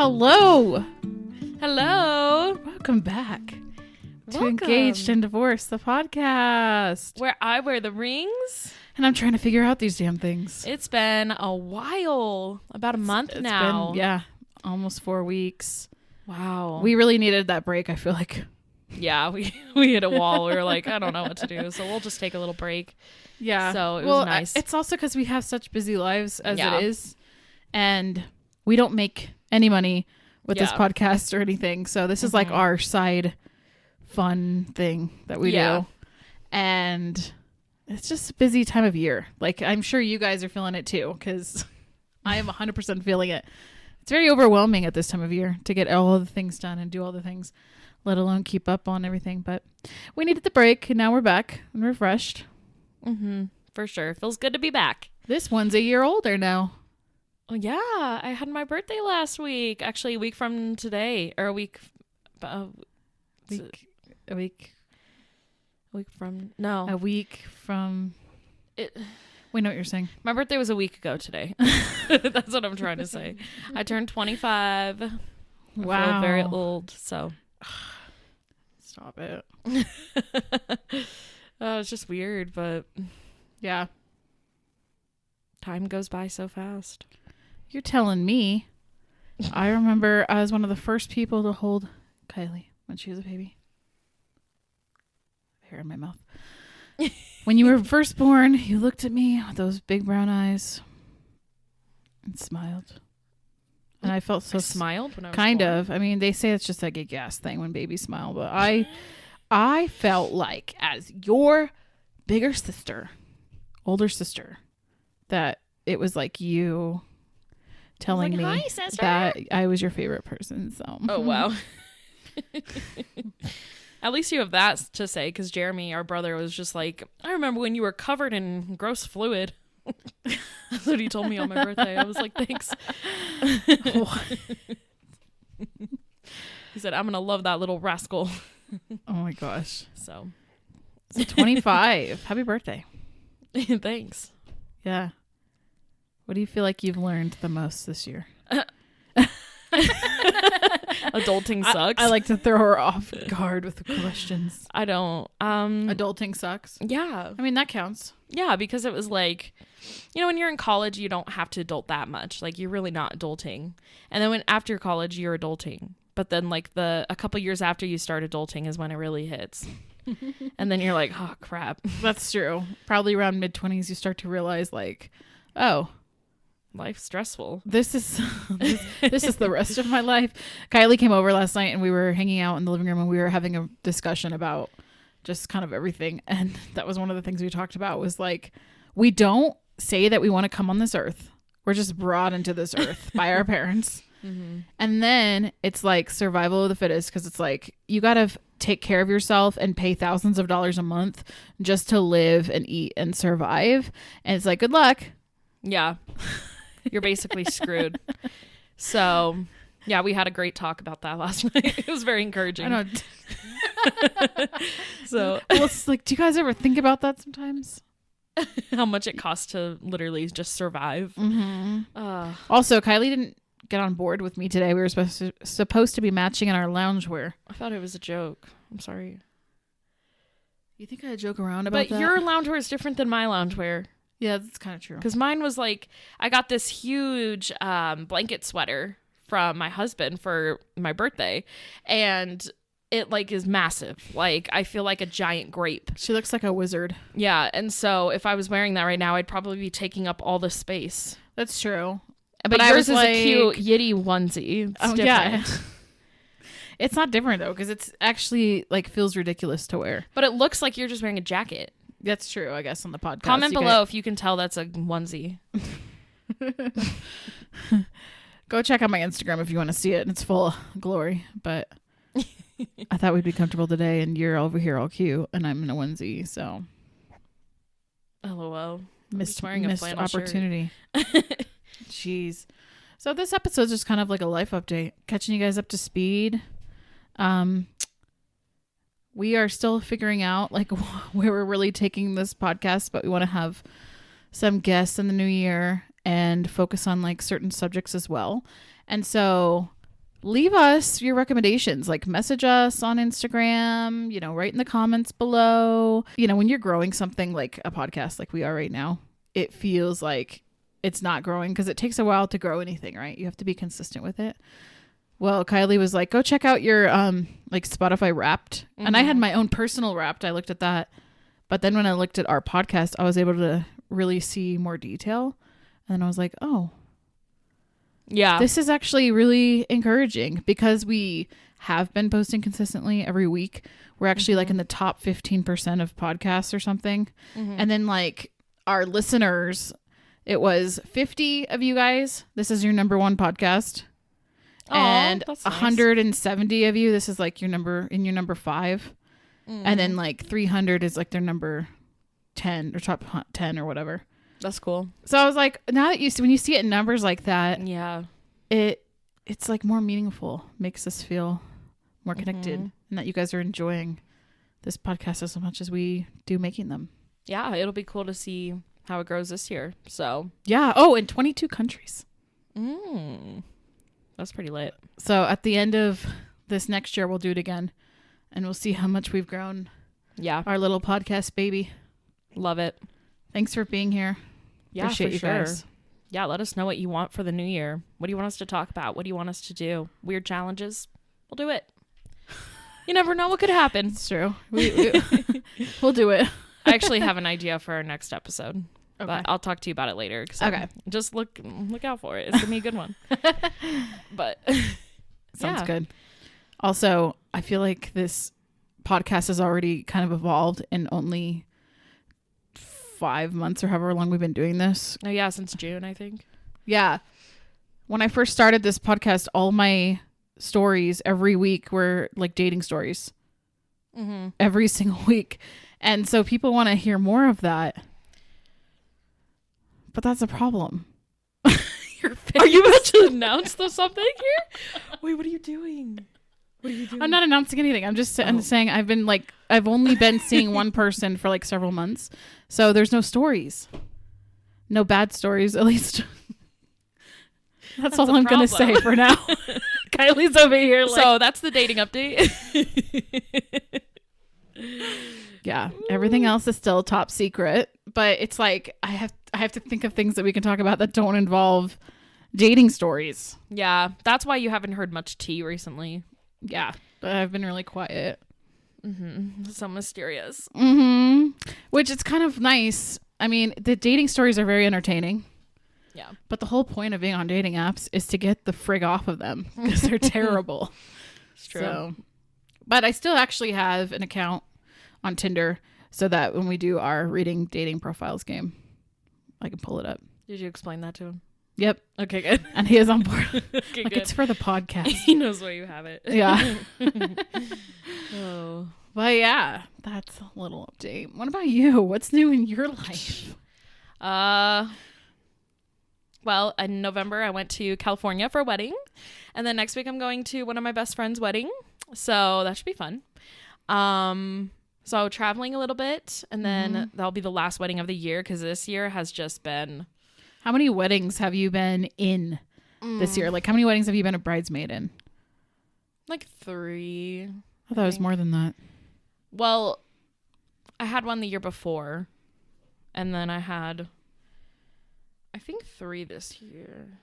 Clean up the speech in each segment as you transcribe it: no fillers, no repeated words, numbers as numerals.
Hello. Hello. Welcome back to Welcome. Engaged and Divorced, the podcast. Where I wear the rings. And I'm trying to figure out these damn things. It's been a while. About a month It's now. been, yeah, almost 4 weeks. Wow. We really needed that break, I feel like. Yeah, we hit a wall. We were like, I don't know what to do. So we'll just take a little break. Yeah. So it was nice. It's also because we have such busy lives as Yeah. it is. And we don't make any money with this Yeah. podcast or anything. So this is like our side fun thing that we Yeah. do. And it's just a busy time of year. Like, I'm sure you guys are feeling it too, because I am 100% feeling it. It's very overwhelming at this time of year to get all of the things done and do all the things, let alone keep up on everything. But we needed the break, and now we're back and refreshed. Mm-hmm. For sure. Feels good to be back. This one's a year older now. Oh, yeah. I had my birthday last week. Actually, a week from today. Or a week from... No. A week from... We know what you're saying. My birthday was a week ago today. That's what I'm trying to say. I turned 25. I feel very old, so. Stop it. It's just weird, but Yeah. time goes by so fast. You're telling me. I remember I was one of the first people to hold Kylie when she was a baby. Hair in my mouth. When you were first born, you looked at me with those big brown eyes and smiled. And I felt so I smiled when I was kind born. of. I mean, they say it's just like a gas thing when babies smile, but I felt like, as your bigger sister, older sister, that it was like you telling like, me "Hi, sister." that I was your favorite person. So Oh, wow. At least you have that to say, because Jeremy, our brother, was just like, I remember when you were covered in gross fluid. That's what he told me on my birthday. I was like, thanks. He said, I'm going to love that little rascal. Oh my gosh. So, 25. Happy birthday. thanks. Yeah. What do you feel like you've learned the most this year? Adulting sucks. I like to throw her off guard with the questions. I don't. Adulting sucks. Yeah. I mean, that counts. Yeah, because it was like, when you're in college, you don't have to adult that much. Like, you're really not adulting. And then after college, you're adulting. But then, like, a couple years after you start adulting is when it really hits. And then you're like, oh, crap. That's true. Probably around mid-20s, you start to realize, like, oh, Life's stressful. this is this is the rest of my life. Kylie came over last night, and we were hanging out in the living room, and we were having a discussion about just kind of everything. And that was one of the things we talked about, was like, we don't say that we want to come on this earth. We're just brought into this earth by our parents. Mm-hmm. And then it's like survival of the fittest, because it's like you got to take care of yourself and pay thousands of dollars a month just to live and eat and survive. And it's like, good luck. Yeah. You're basically screwed. So, yeah, we had a great talk about that last night. It was very encouraging. I know. So, Well, it's like, do you guys ever think about that sometimes? how much it costs to literally just survive. Mm-hmm. Also, Kylie didn't get on board with me today. We were supposed to be matching in our loungewear. I thought it was a joke. I'm sorry. You think I joke around about But that? your loungewear is different than my loungewear. Yeah, that's kind of true. Because mine was like, I got this huge blanket sweater from my husband for my birthday. And it like is massive. Like, I feel like a giant grape. She looks like a wizard. Yeah. And so if I was wearing that right now, I'd probably be taking up all the space. That's true. But I yours was is a cute Yitty onesie. It's different. Yeah. It's not different, though, because it's actually like feels ridiculous to wear. But it looks like you're just wearing a jacket. That's true, I guess, on the podcast. Comment below if you can tell that's a onesie. Go check out my Instagram if you want to see it. It's full of glory. But I thought we'd be comfortable today, and you're over here all cute, and I'm in a onesie, so LOL. missed wearing a flannel opportunity. Jeez. So this episode's just kind of like a life update, catching you guys up to speed. We are still figuring out like where we're really taking this podcast, but we want to have some guests in the new year and focus on like certain subjects as well. And so leave us your recommendations. Like message us on Instagram, you know, write in the comments below. You know, when you're growing something like a podcast like we are right now, it feels like it's not growing because it takes a while to grow anything, right? You have to be consistent with it. Well, Kylie was like, go check out your like Spotify Wrapped. Mm-hmm. And I had my own personal Wrapped. I looked at that. But then when I looked at our podcast, I was able to really see more detail. And I was like, oh, yeah, this is actually really encouraging because we have been posting consistently every week. We're actually like in the top 15% of podcasts or something. And then like our listeners, it was 50 of you guys. This is your number one podcast. And that's nice. 170 of you. This is like your number 5. And then like 300 is like their number 10 or top 10 or whatever. That's cool. So I was like, now that when you see it in numbers like that, yeah, it's like more meaningful, makes us feel more connected, and that you guys are enjoying this podcast as much as we do making them. Yeah, it'll be cool to see how it grows this year. So yeah. Oh, in 22 countries. That's pretty lit. So at the end of this next year, we'll do it again, and we'll see how much we've grown. Yeah, our little podcast baby. Love it. Thanks for being here. Yeah, appreciate you guys. Yeah, let us know what you want for the new year. What do you want us to talk about? What do you want us to do? Weird challenges? We'll do it. You never know what could happen. It's true. We'll do it. I actually have an idea for our next episode. Okay. But I'll talk to you about it later. Okay. Just look out for it. It's going to be a good one. But sounds good. Also, I feel like this podcast has already kind of evolved in only 5 months or however long we've been doing this. Oh yeah, since June, I think. Yeah. When I first started this podcast, all my stories every week were like dating stories. Every single week. And so people want to hear more of that. But that's a problem. Are you about to announce something here? Wait, what are you doing? What are you doing? I'm not announcing anything. I'm just I'm saying I've only been seeing one person for like several months. So there's no stories. No bad stories, at least. That's all I'm going to say for now. Kylie's over here. So that's the dating update. Yeah. Everything else is still top secret. But it's like I have to think of things that we can talk about that don't involve dating stories. Yeah. That's why you haven't heard much tea recently. Yeah. But I've been really quiet. So mysterious. Which is kind of nice. I mean, the dating stories are very entertaining. Yeah. But the whole point of being on dating apps is to get the frig off of them because they're terrible. It's true. So, but I still actually have an account on Tinder so that when we do our reading dating profiles game, I can pull it up. Did you explain that to him? Yep. Okay, good. And he is on board. Okay, like, good. it's for the podcast. He knows where you have it. Yeah. Oh. But yeah, that's a little update. What about you? What's new in your life? Well, in November, I went to California for a wedding. And then next week, I'm going to one of my best friend's wedding. So that should be fun. So traveling a little bit. And then that'll be the last wedding of the year because this year has just been... How many weddings have you been in this year? Like, how many weddings have you been a bridesmaid in? Like 3. I thought it was more than that. Well, I had one the year before. And then I had... I think 3 this year.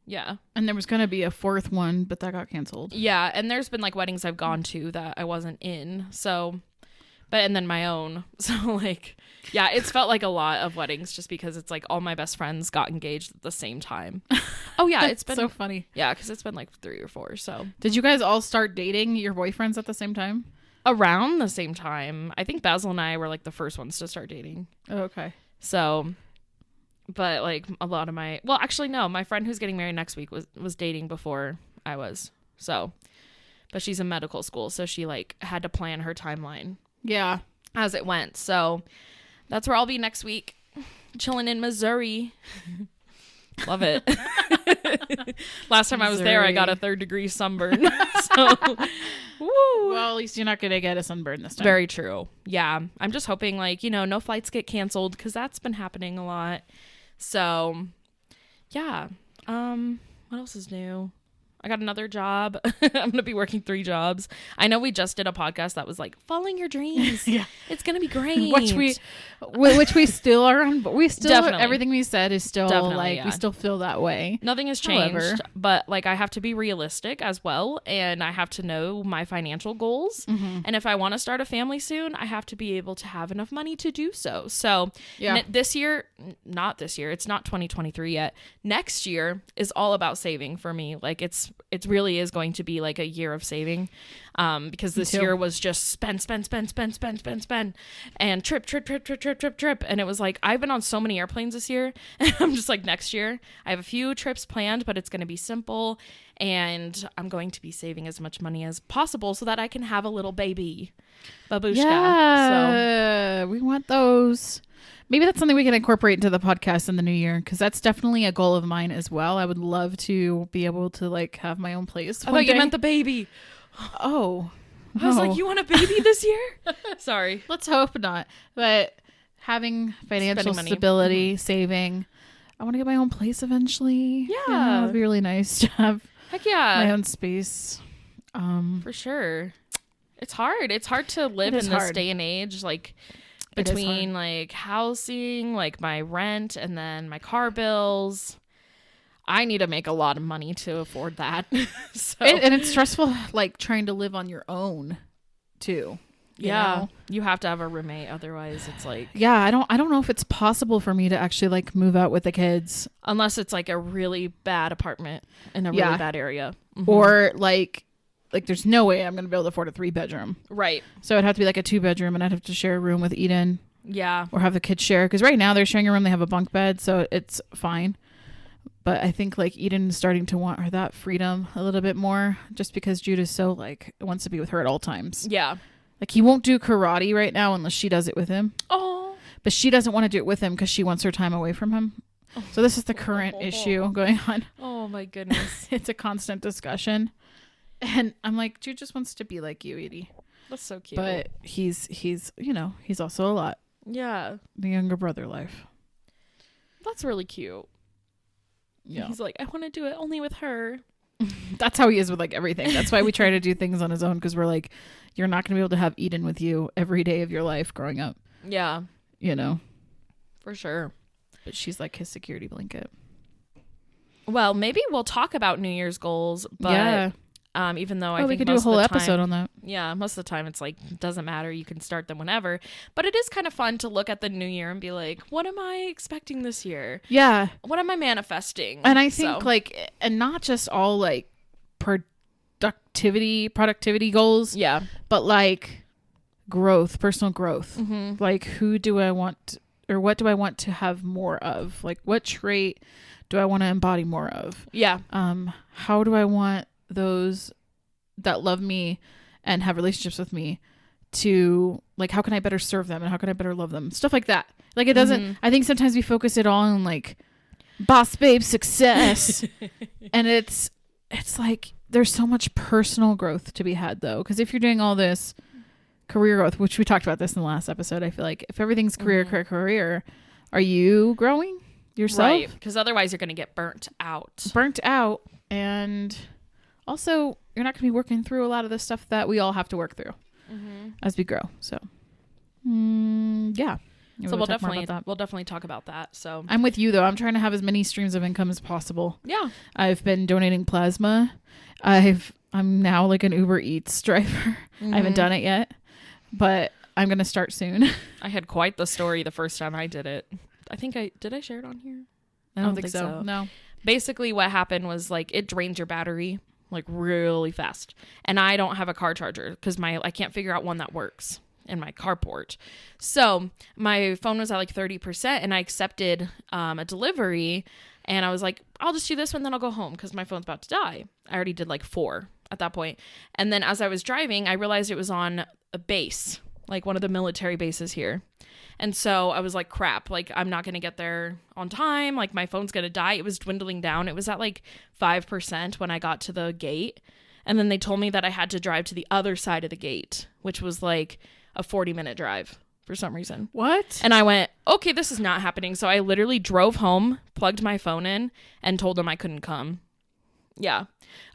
Yeah. And there was going to be a 4th one, but that got canceled. Yeah. And there's been like weddings I've gone to that I wasn't in. So, and then my own. So like, yeah, it's felt like a lot of weddings just because it's like all my best friends got engaged at the same time. Oh yeah. It's been so funny. Yeah. Cause it's been like 3 or 4. So did you guys all start dating your boyfriends at the same time? Around the same time. I think Basil and I were like the first ones to start dating. Oh, okay. So... But like a lot of actually no, my friend who's getting married next week was dating before I was. So, but she's in medical school, so she like had to plan her timeline. Yeah, as it went. So that's where I'll be next week, chilling in Missouri. Love it. Last time I was there, I got a 3rd-degree sunburn. So, woo. Well, at least you're not gonna get a sunburn this time. Very true. Yeah, I'm just hoping like no flights get canceled because that's been happening a lot. So, yeah. What else is new? I got another job. I'm going to be working 3 jobs. I know we just did a podcast that was like, following your dreams. Yeah. It's going to be great. Which we still are on, but we still, Definitely. everything we said is still Definitely, like, yeah. we still feel that way. Nothing has changed, However. but like I have to be realistic as well. And I have to know my financial goals. Mm-hmm. And if I want to start a family soon, I have to be able to have enough money to do so. So Yeah. not this year, it's not 2023 yet. Next year is all about saving for me. Like it really is going to be like a year of saving, because this year was just spend, and trip. And it was like, I've been on so many airplanes this year, and I'm just like, next year I have a few trips planned, but it's going to be simple, and I'm going to be saving as much money as possible so that I can have a little baby, babushka. Yeah, we want those. Maybe that's something we can incorporate into the podcast in the new year, because that's definitely a goal of mine as well. I would love to be able to like have my own place. I thought you meant the baby. Oh, I was no. like, you want a baby this year? Sorry. Let's hope not. But having financial Spending money. stability, saving. I want to get my own place eventually. Yeah. It'd be really nice to have Heck yeah. my own space. For sure. It's hard. It's hard to live It in is this hard. day and age, like It is between like housing, like my rent, and then my car bills. I need to make a lot of money to afford that. So And it's stressful, like trying to live on your own, too. You know? you have to have a roommate, otherwise it's like, Yeah, I don't know if it's possible for me to actually like move out with the kids, unless it's like a really bad apartment in a really Yeah. bad area. Mhm. or like there's no way I'm gonna be able to afford a 3-bedroom. Right. So it'd have to be like a 2-bedroom, and I'd have to share a room with Eden, Yeah. or have the kids share. Because right now they're sharing a room, they have a bunk bed, so it's fine. But I think like Eden is starting to want that freedom a little bit more, just because Jude is so like wants to be with her at all times. Yeah. Like he won't do karate right now unless she does it with him. Oh. But she doesn't want to do it with him because she wants her time away from him. So this is the current issue going on. Oh my goodness. It's a constant discussion. And I'm like, Jude just wants to be like you, Edie. That's so cute. But he's he's also a lot. yeah. The younger brother life. That's really cute. Yeah. He's like, I want to do it only with her. That's how he is with like everything. That's why we try to do things on his own, because we're like, you're not going to be able to have Eden with you every day of your life growing up, Yeah, you know? for sure. But she's like his security blanket. Well, maybe we'll talk about New Year's goals, but yeah. even though I Oh, think we could do a most whole of the episode time, on that. yeah, most of the time it's like, it doesn't matter. You can start them whenever. But it is kind of fun to look at the new year and be like, what am I expecting this year? Yeah. What am I manifesting? And I think So, like, and not just all like productivity goals, yeah. but like growth, personal growth. Mm-hmm. Like who do I want, or what do I want to have more of? Like what trait do I want to embody more of? Yeah. How do I want those that love me and have relationships with me to, like, how can I better serve them and how can I better love them? Stuff like that. Like it doesn't, I think sometimes we focus it all on like boss babe success. And it's like, there's so much personal growth to be had though. Cause if you're doing all this career growth, which we talked about this in the last episode, I feel like if everything's career, are you growing yourself? Right. Because otherwise you're going to get burnt out. And also you're not going to be working through a lot of the stuff that we all have to work through as we grow. So yeah. Maybe So we'll talk more about that. definitely talk about that. So I'm with you though. I'm trying to have as many streams of income as possible. yeah. I've been donating plasma. I'm now like an Uber Eats driver. I haven't done it yet, but I'm going to start soon. I had quite the story the first time I did it. I think did I share it on here? I don't think so. No. Basically what happened was like it drains your battery like really fast. And I don't have a car charger because I can't figure out one that works in my carport. So my phone was at like 30% and I accepted a delivery and I was like, I'll just do this one, then I'll go home because my phone's about to die. I already did like 4 at that point. And then as I was driving, I realized it was on a base, like one of the military bases here. And so I was like, crap, like I'm not going to get there on time. Like my phone's going to die. It was dwindling down. It was at like 5% when I got to the gate. And then they told me that I had to drive to the other side of the gate, which was like a 40-minute drive for some reason. What? And I went, okay, this is not happening. So I literally drove home, plugged my phone in, and told them I couldn't come. Yeah.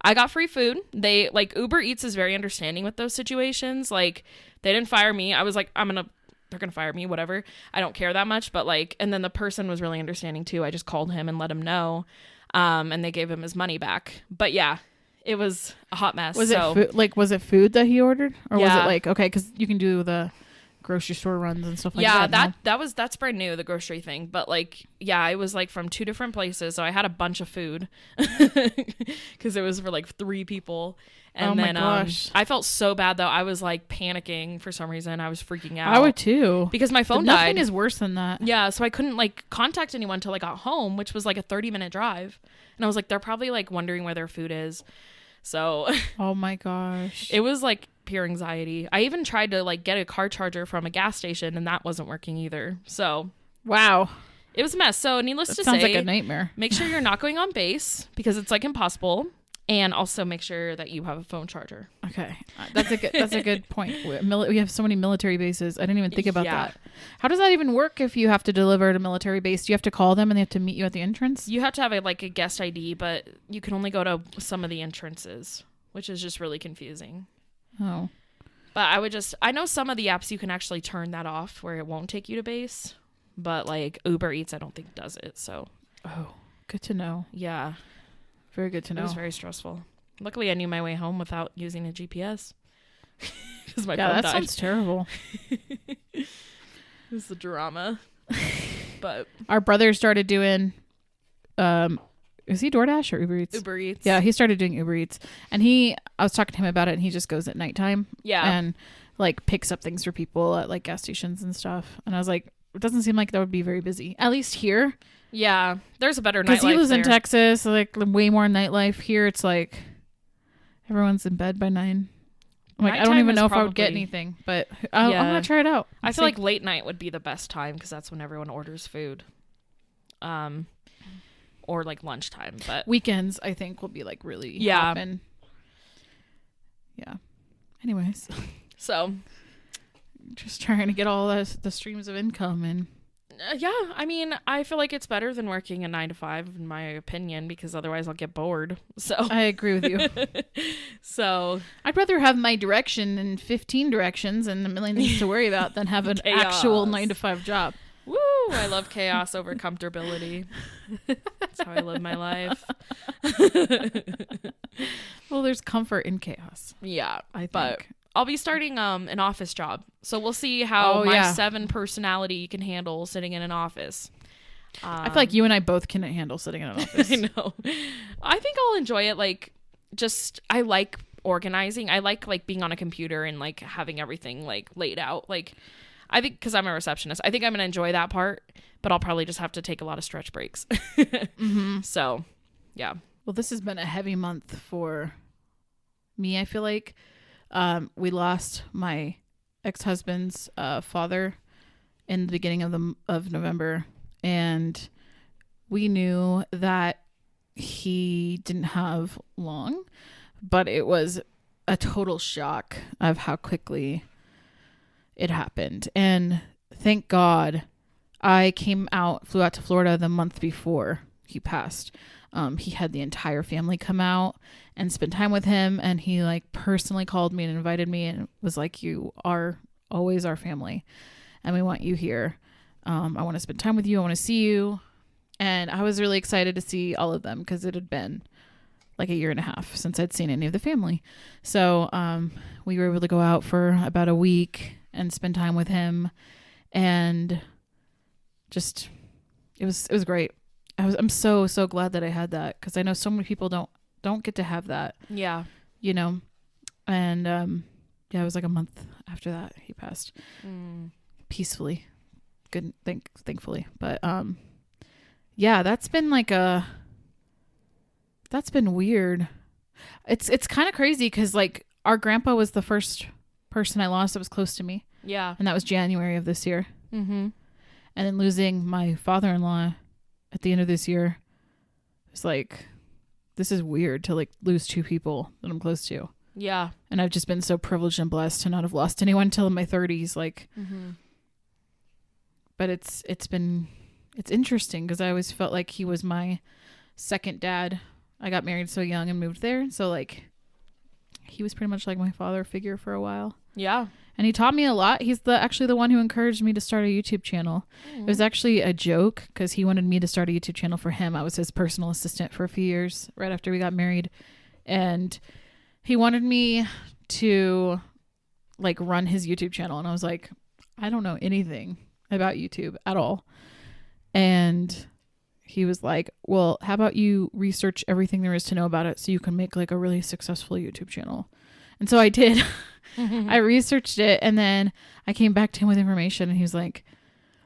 I got free food. They like Uber Eats is very understanding with those situations. Like they didn't fire me. I was like, they're going to fire me, whatever. I don't care that much. But like, and then the person was really understanding too. I just called him and let him know. And they gave him his money back. But yeah, it was a hot mess. Was it food that he ordered? Or was it like, okay, because you can do the grocery store runs and stuff like that. Yeah, that's brand new, the grocery thing. But like, yeah, it was like from 2 different places. So I had a bunch of food because it was for like 3 people. And then gosh. I felt so bad though. I was like panicking for some reason. I was freaking out. I would too. Because my phone died. Nothing is worse than that. Yeah, so I couldn't like contact anyone until I got home, which was like a 30-minute drive. And I was like, they're probably like wondering where their food is. So oh my gosh. It was like pure anxiety. I even tried to like get a car charger from a gas station and that wasn't working either. So wow. It was a mess. So needless to say, sounds like a nightmare. Make sure you're not going on base because it's like impossible. And also make sure that you have a phone charger. Okay. That's a good point. We have so many military bases. I didn't even think about that. How does that even work if you have to deliver at a military base? Do you have to call them and they have to meet you at the entrance? You have to have a guest ID, but you can only go to some of the entrances, which is just really confusing. Oh. But I know some of the apps you can actually turn that off where it won't take you to base. But like Uber Eats, I don't think does it. So. Oh, good to know. Yeah. Very good to know. It was very stressful. Luckily, I knew my way home without using a GPS. Because my phone that died. sounds terrible. It was the drama. But our brother started doing, is he DoorDash or Uber Eats? Uber Eats. Yeah, he started doing Uber Eats. And I was talking to him about it, and he just goes at nighttime. Yeah. And like picks up things for people at like gas stations and stuff. And I was like, it doesn't seem like that would be very busy. At least here. Yeah, there's a better nightlife. Because he lives in Texas, so like way more nightlife. Here, it's like everyone's in bed by 9. I'm like, I don't even know if I would get anything, but I'm gonna try it out. I feel like late night would be the best time because that's when everyone orders food, or like lunchtime. But weekends, I think, will be like really hopping. Yeah. Anyways, so just trying to get all the streams of income and. Yeah, I mean, I feel like it's better than working a 9 to 5, in my opinion, because otherwise I'll get bored. So I agree with you. So I'd rather have my direction in 15 directions and a million things to worry about than have an actual 9 to 5 job. Woo! I love chaos over comfortability. That's how I live my life. Well, there's comfort in chaos. Yeah, I think. But I'll be starting an office job. So we'll see how my 7 personality can handle sitting in an office. I feel like you and I both can handle sitting in an office. I know. I think I'll enjoy it. Like, I like organizing. I like being on a computer and like having everything like laid out. Like, I think because I'm a receptionist, I think I'm going to enjoy that part, but I'll probably just have to take a lot of stretch breaks. Mm-hmm. So, yeah. Well, this has been a heavy month for me, I feel like. We lost my ex-husband's father in the beginning of November, and we knew that he didn't have long, but it was a total shock of how quickly it happened. And thank God I flew out to Florida the month before he passed. He had the entire family come out and spend time with him, and he like personally called me and invited me and was like, you are always our family and we want you here. I want to spend time with you. I want to see you. And I was really excited to see all of them because it had been like a year and a half since I'd seen any of the family. So we were able to go out for about a week and spend time with him, and just it was great. I'm so glad that I had that, because I know so many people don't get to have that. Yeah. You know, and it was like a month after that he passed peacefully. Good, thankfully. But yeah, that's been weird. It's kind of crazy because like our grandpa was the first person I lost that was close to me. Yeah. And that was January of this year. Mm-hmm. And then losing my father-in-law at the end of this year, it's like, this is weird to like lose 2 people that I'm close to. Yeah. And I've just been so privileged and blessed to not have lost anyone till in my 30s. Like, but it's interesting because I always felt like he was my second dad. I got married so young and moved there. So like he was pretty much like my father figure for a while. Yeah. And he taught me a lot. He's actually the one who encouraged me to start a YouTube channel. It was actually a joke because he wanted me to start a YouTube channel for him. I was his personal assistant for a few years right after we got married. And he wanted me to like run his YouTube channel. And I was like, I don't know anything about YouTube at all. And he was like, well, how about you research everything there is to know about it so you can make like a really successful YouTube channel. And so I did. I researched it, and then I came back to him with information, and he was like,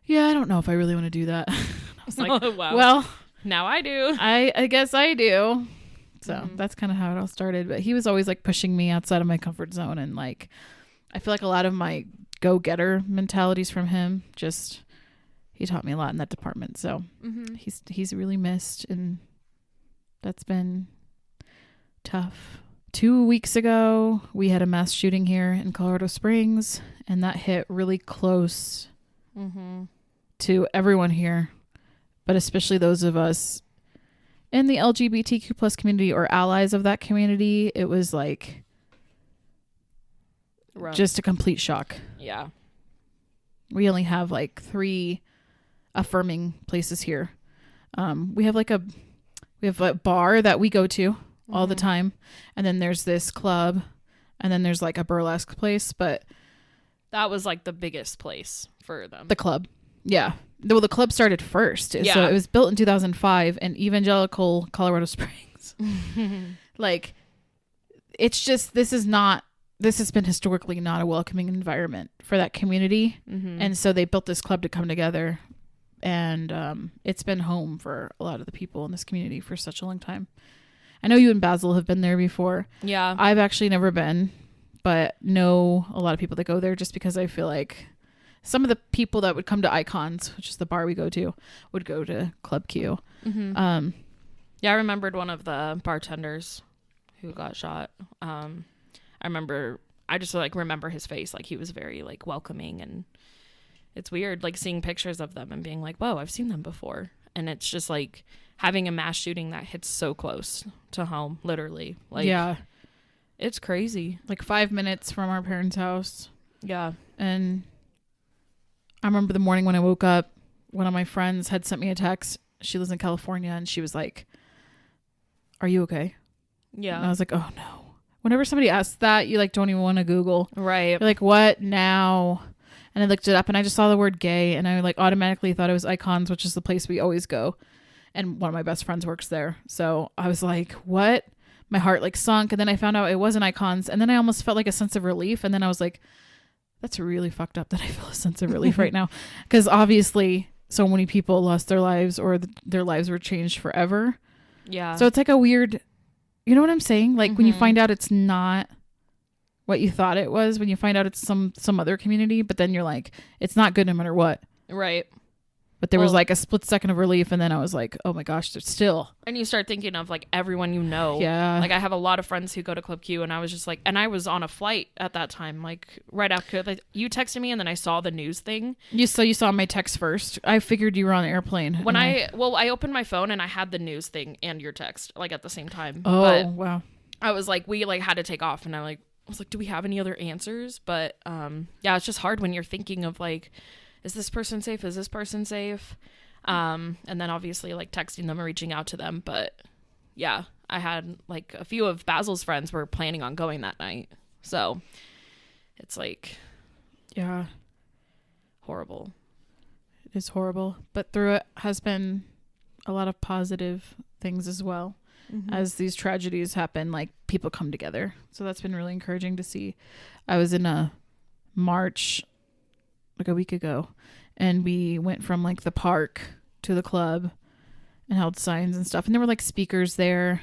yeah, I don't know if I really want to do that. I was like, Oh, wow. Well, now I do. I guess I do. So that's kind of how it all started. But he was always like pushing me outside of my comfort zone. And like, I feel like a lot of my go-getter mentalities from him, just, he taught me a lot in that department. So he's really missed, and that's been tough. 2 weeks ago, we had a mass shooting here in Colorado Springs, and that hit really close to everyone here, but especially those of us in the LGBTQ plus community or allies of that community. It was like Rough. Just a complete shock. Yeah. We only have like 3 affirming places here. We have a bar that we go to all the time, and then there's this club, and then there's like a burlesque place, but that was like the biggest place for them. The club. Yeah. Well, the club started first. Yeah. So it was built in 2005 in evangelical Colorado Springs. Like, it's just, this has been historically not a welcoming environment for that community. And so they built this club to come together, and it's been home for a lot of the people in this community for such a long time. I know you and Basil have been there before. Yeah. I've actually never been, but know a lot of people that go there, just because I feel like some of the people that would come to Icons, which is the bar we go to, would go to Club Q. Yeah, I remembered one of the bartenders who got shot. I just like remember his face. Like, he was very like welcoming, and it's weird like seeing pictures of them and being like, whoa, I've seen them before. And it's just like having a mass shooting that hits so close to home, literally. Like, yeah, it's crazy. Like 5 minutes from our parents' house. Yeah. And I remember the morning when I woke up, one of my friends had sent me a text. She lives in California, and she was like, are you okay? Yeah. And I was like, oh no. Whenever somebody asks that, you like don't even want to Google. Right. You're like, what now? And I looked it up, and I just saw the word gay, and I like automatically thought it was Icons, which is the place we always go. And one of my best friends works there. So I was like, what? My heart like sunk. And then I found out it wasn't Icons. And then I almost felt like a sense of relief. And then I was like, that's really fucked up that I feel a sense of relief right now. Because obviously so many people lost their lives, or their lives were changed forever. Yeah. So it's like a weird, you know what I'm saying? Like when you find out it's not what you thought it was, when you find out it's some other community, but then you're like, it's not good no matter what. Right. But there was like a split second of relief, and then I was like, oh my gosh, there's still. And you start thinking of like everyone you know. Yeah. Like I have a lot of friends who go to Club Q, and I was just like, and I was on a flight at that time, like right after like, you texted me, and then I saw the news thing. You saw my text first. I figured you were on an airplane. When I opened my phone and I had the news thing and your text like at the same time. Oh, but wow. I was like, we like had to take off, and I was like, do we have any other answers? But yeah, it's just hard when you're thinking of like, is this person safe? Is this person safe? And then obviously like texting them or reaching out to them. But yeah, I had like a few of Basil's friends were planning on going that night. So it's like, yeah, horrible. It is horrible. But through it has been a lot of positive things as well. As these tragedies happen, like people come together. So that's been really encouraging to see. I was in a march like a week ago, and we went from like the park to the club and held signs and stuff. And there were like speakers there.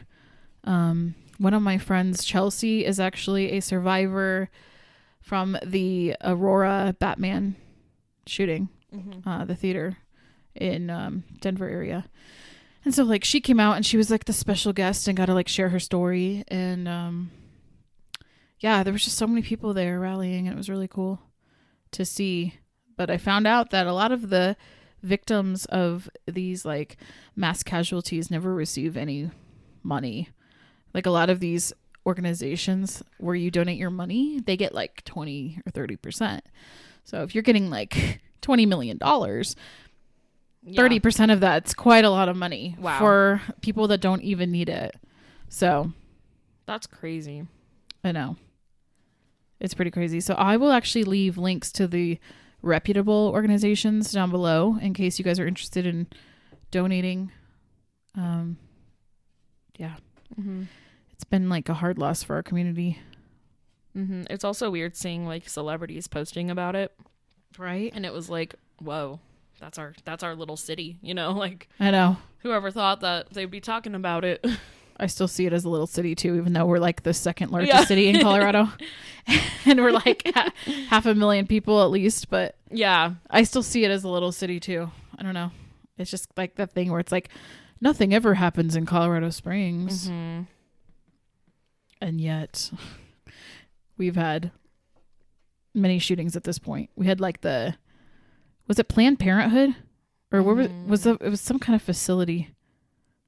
One of my friends, Chelsea, is actually a survivor from the Aurora Batman shooting, the theater in Denver area. And so like she came out, and she was like the special guest and got to like share her story. And yeah, there was just so many people there rallying, and it was really cool to see. But I found out that a lot of the victims of these like mass casualties never receive any money. Like a lot of these organizations where you donate your money, they get like 20 or 30%. So if you're getting like $20 million, 30% of that's quite a lot of money for people that don't even need it. So that's crazy. I know. It's pretty crazy. So I will actually leave links to the reputable organizations down below in case you guys are interested in donating. Yeah. Mm-hmm. It's been like a hard loss for our community. Mm-hmm. It's also weird seeing like celebrities posting about it. Right. And it was like, whoa, that's our little city, you know, like I know. whoever thought that they'd be talking about it. I still see it as a little city too, even though we're like the second largest city in Colorado. And we're like 500,000 people at least. But yeah, I still see it as a little city too. I don't know. It's just like that thing where it's like nothing ever happens in Colorado Springs. Mm-hmm. And yet we've had many shootings at this point. We had like was it Planned Parenthood? Or where it was some kind of facility.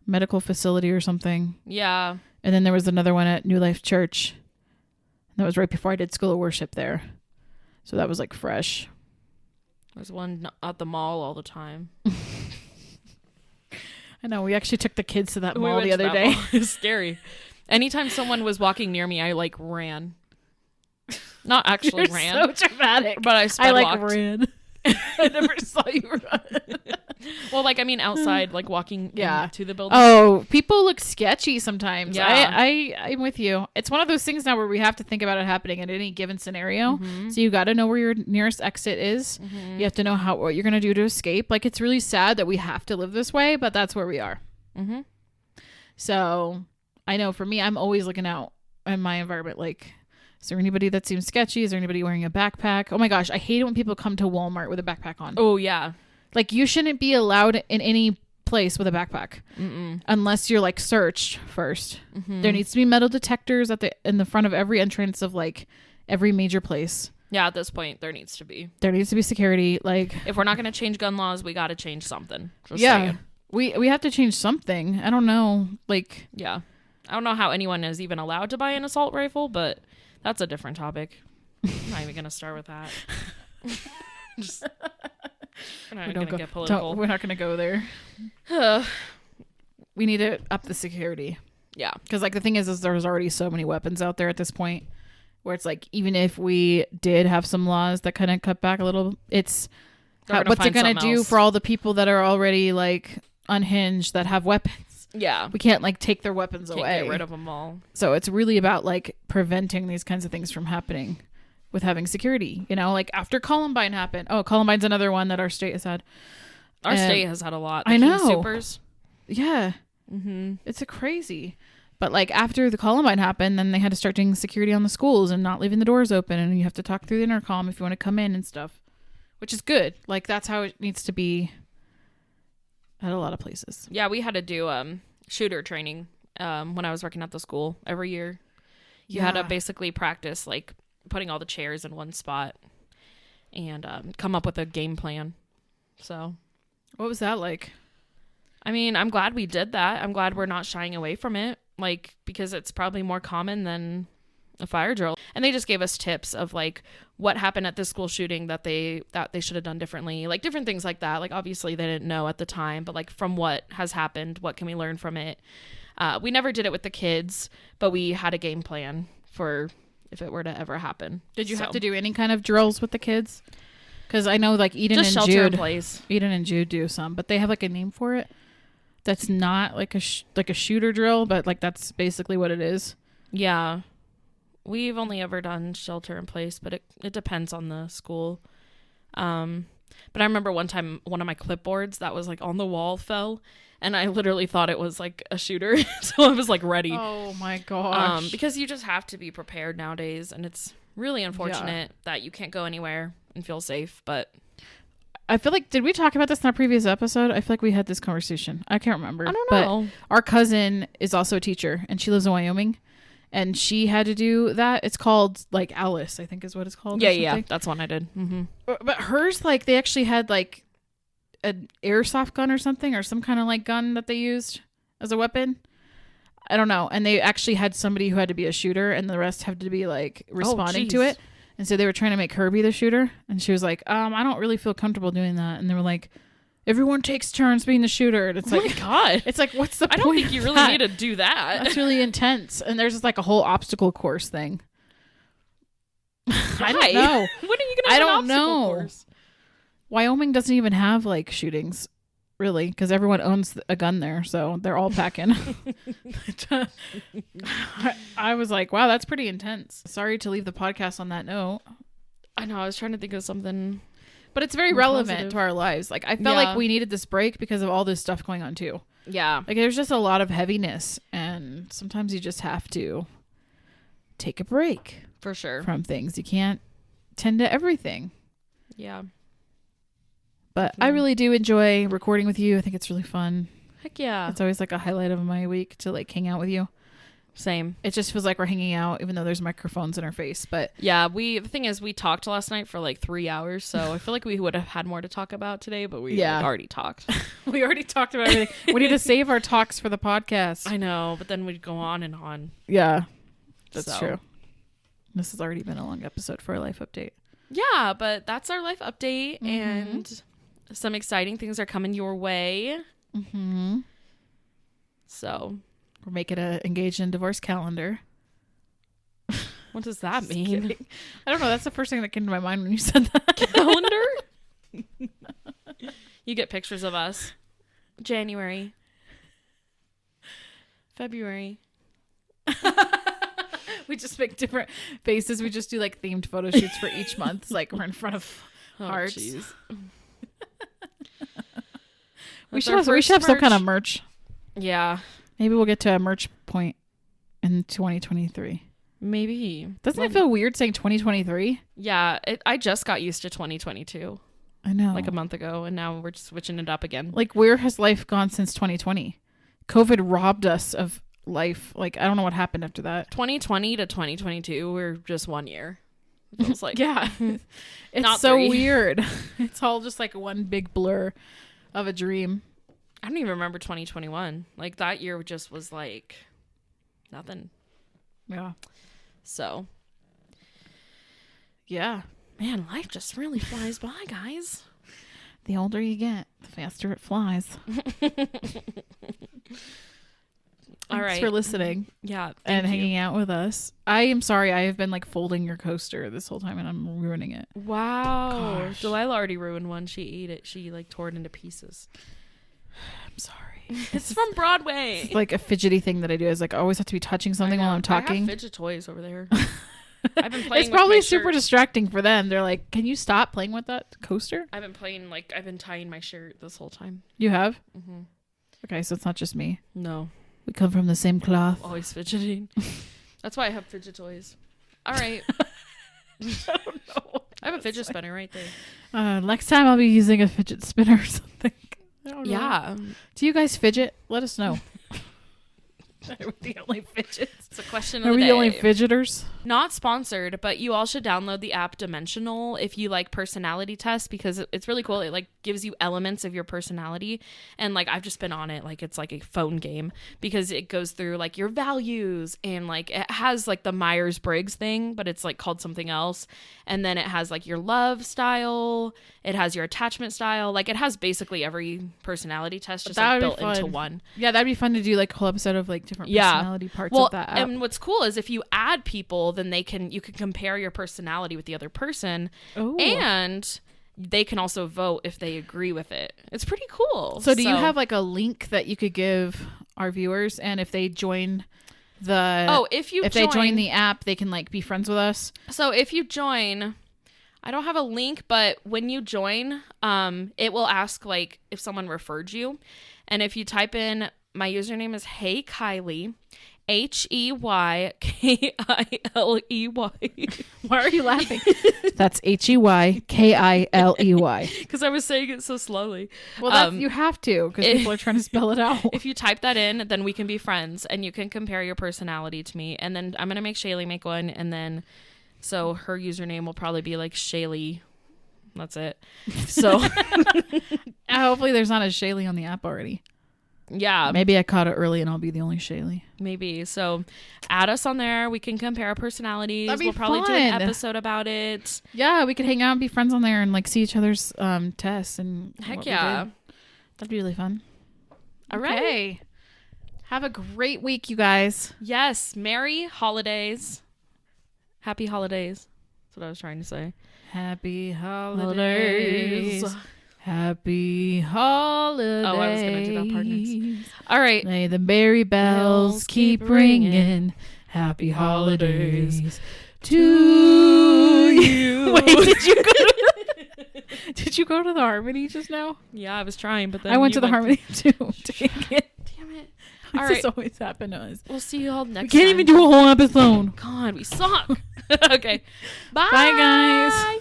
Medical facility or something. Yeah. And then there was another one at New Life Church. That was right before I did School of Worship there. So that was like fresh. There's one at the mall all the time. I know. We actually took the kids to that mall the other day. It was scary. Anytime someone was walking near me, I like ran. Not actually You're ran. so dramatic. But I like ran. I never saw you run. Well, like, I mean, outside, like walking to the building. Oh, people look sketchy sometimes. Yeah. I'm with you. It's one of those things now where we have to think about it happening in any given scenario. Mm-hmm. So you got to know where your nearest exit is. Mm-hmm. You have to know what you're going to do to escape. Like, it's really sad that we have to live this way, but that's where we are. Mm-hmm. So I know for me, I'm always looking out in my environment. Like, is there anybody that seems sketchy? Is there anybody wearing a backpack? Oh my gosh, I hate it when people come to Walmart with a backpack on. Oh, yeah. Like, you shouldn't be allowed in any place with a backpack. Mm-mm. Unless you're like searched first. Mm-hmm. There needs to be metal detectors in the front of every entrance of like every major place. Yeah, at this point, there needs to be security. Like, if we're not going to change gun laws, we got to change something. Just saying. We have to change something. I don't know. Like, yeah, I don't know how anyone is even allowed to buy an assault rifle, but that's a different topic. I'm not even going to start with that. We're not going to get political. We're not going to go there. We need to up the security. Yeah. Because like the thing is there's already so many weapons out there at this point where it's like, even if we did have some laws that kind of cut back a little, what's it going to do for all the people that are already like unhinged that have weapons? Yeah. We can't like take their weapons away. Get rid of them all. So it's really about like preventing these kinds of things from happening with having security, you know, like after Columbine happened. Oh, Columbine's another one that our state has had. Our state has had a lot. I know. Supers. Yeah. Mm-hmm. It's a crazy. But like after the Columbine happened, then they had to start doing security on the schools and not leaving the doors open. And you have to talk through the intercom if you want to come in and stuff, which is good. Like that's how it needs to be at a lot of places. Yeah. We had to do shooter training when I was working at the school every year. You had to basically practice like putting all the chairs in one spot and come up with a game plan. So what was that like? I mean, I'm glad we did that. I'm glad we're not shying away from it, like, because it's probably more common than a fire drill. And they just gave us tips of like what happened at this school shooting that they should have done differently, like different things like that. Like obviously they didn't know at the time, but like from what has happened, what can we learn from it? We never did it with the kids, but we had a game plan for if it were to ever happen. Did you have to do any kind of drills with the kids? Because I know like Eden just and shelter Jude, in place. Eden and Jude do some, but they have like a name for it. That's not like a shooter drill, but like that's basically what it is. Yeah, we've only ever done shelter in place, but it depends on the school. But I remember one time one of my clipboards that was like on the wall fell. And I literally thought it was like a shooter. So I was like ready. Oh my gosh. Because you just have to be prepared nowadays. And it's really unfortunate that you can't go anywhere and feel safe. But I feel like, did we talk about this in our previous episode? I feel like we had this conversation. I can't remember. I don't know. But our cousin is also a teacher and she lives in Wyoming. And she had to do that. It's called like Alice, I think is what it's called. Yeah. That's one I did. Mm-hmm. But hers, like they actually had like an airsoft gun or something, or some kind of like gun that they used as a weapon. I don't know. And they actually had somebody who had to be a shooter and the rest had to be like responding to it. And so they were trying to make her be the shooter. And she was like, I don't really feel comfortable doing that. And they were like, everyone takes turns being the shooter. And it's Oh like, my God. it's like, what's the point? I don't think you of really that? need to do that. That's really intense. And there's just like a whole obstacle course thing. I don't know. When are you going to I have an don't obstacle know. course? Wyoming doesn't even have like shootings, really, because everyone owns a gun there. So they're all packing. I was like, wow, that's pretty intense. Sorry to leave the podcast on that note. I know. I was trying to think of something. But it's very More relevant positive. to our lives. Like, I felt like we needed this break because of all this stuff going on, too. Yeah. Like, there's just a lot of heaviness. And sometimes you just have to take a break For sure. from things. You can't tend to everything. Yeah. But I really do enjoy recording with you. I think it's really fun. Heck yeah. It's always like a highlight of my week to like hang out with you. Same. It just feels like we're hanging out, even though there's microphones in our face. But Yeah, the thing is, we talked last night for like 3 hours, so I feel like we would have had more to talk about today, but we Yeah. already talked. we already talked about everything. We need to save our talks for the podcast. I know, but then we'd go on and on. Yeah, that's So. true. This has already been a long episode for a life update. Yeah, but that's our life update, Mm-hmm. and some exciting things are coming your way. Mm-hmm. So, We're making a engaged and divorce calendar. what does that Just mean? kidding. I don't know. That's the first thing that came to my mind when you said that. Calendar? You get pictures of us. January. February. We just make different faces. We just do like themed photo shoots for each month. It's like we're in front of hearts. jeez. We That's should our have first some kind of merch. merch. Yeah, Maybe we'll get to a merch point in 2023. maybe. Doesn't it feel weird saying 2023? Yeah, I just got used to 2022 I know. like a month ago, and now we're just switching it up again. Like, where has life gone since 2020? COVID robbed us of life. Like, I don't know what happened after that. 2020 to 2022, we're just 1 year. It feels like Yeah. It's Not so 3. weird. It's all just like one big blur of a dream. I don't even remember 2021. Like that year just was like nothing. Yeah. So, Yeah. man, life just really flies by, guys. The older you get, the faster it flies. All Thanks right. for listening Yeah, and thank you. hanging out with us. I am sorry. I have been like folding your coaster this whole time and I'm ruining it. Wow. Gosh. Delilah already ruined one. She ate it. She like tore it into pieces. I'm sorry. It's from Broadway. It's like a fidgety thing that I do. Is like I always have to be touching something while I'm I talking. have fidget toys over there. I've been playing It's with probably my super shirt. distracting for them. They're like, "Can you stop playing with that coaster?" I've been playing I've been tying my shirt this whole time. You have? Mm-hmm. Okay, so it's not just me. No, We come from the same cloth. always fidgeting. That's why I have fidget toys. All right. I don't know. I have a fidget spinner right there. Next time I'll be using a fidget spinner or something. I don't know. Yeah. Do you guys fidget? Let us know. Are we the only fidgets? It's a question of Are the we day. the only fidgeters? Not sponsored, but you all should download the app Dimensional if you like personality tests because it's really cool. It like gives you elements of your personality, and like I've just been on it like it's like a phone game because it goes through like your values and like it has like the Myers-Briggs thing, but it's like called something else, and then it has like your love style, it has your attachment style, like it has basically every personality test just That like would be built into fun. one. Yeah, that'd be fun to do like a whole episode of like different Yeah. personality parts Well, of that app. and what's cool is if you add people, then you can compare your personality with the other person, Oh. and they can also vote if they agree with it. It's pretty cool. So do you have like a link that you could give our viewers, and if they join the if they join the app, they can like be friends with us? So if you join, I don't have a link, but when you join, it will ask like if someone referred you, and if you type in my username is Hey Kiley, HeyKiley. Why are you laughing? That's HeyKiley. Because I was saying it so slowly. Well, that's, you have to because people are trying to spell it out. If you type that in, then we can be friends and you can compare your personality to me. And then I'm going to make Shaylee make one. And then, so her username will probably be like Shaylee. That's it. So Hopefully there's not a Shaylee on the app already. Yeah. Maybe I caught it early and I'll be the only Shaylee. Maybe. So add us on there. We can compare our personalities. That'd be We'll probably do an fun. episode about it. Yeah, we could hang out and be friends on there and like see each other's tests and Heck what we yeah. did. That'd be really fun. All right. Okay. Have a great week, you guys. Yes. Merry holidays. Happy holidays. That's what I was trying to say. Happy holidays. Happy holidays. Oh, I was going to do that part next. All right. May the merry bells keep ringing. Happy holidays to you. Wait, did you go to the harmony just now? Yeah, I was trying, but then I went to the harmony too. Dang it. Damn it. All All right. right. This always happen to us. We'll see you all next We can't time. even do a whole episode. God, we suck. Okay. Bye. Bye, guys.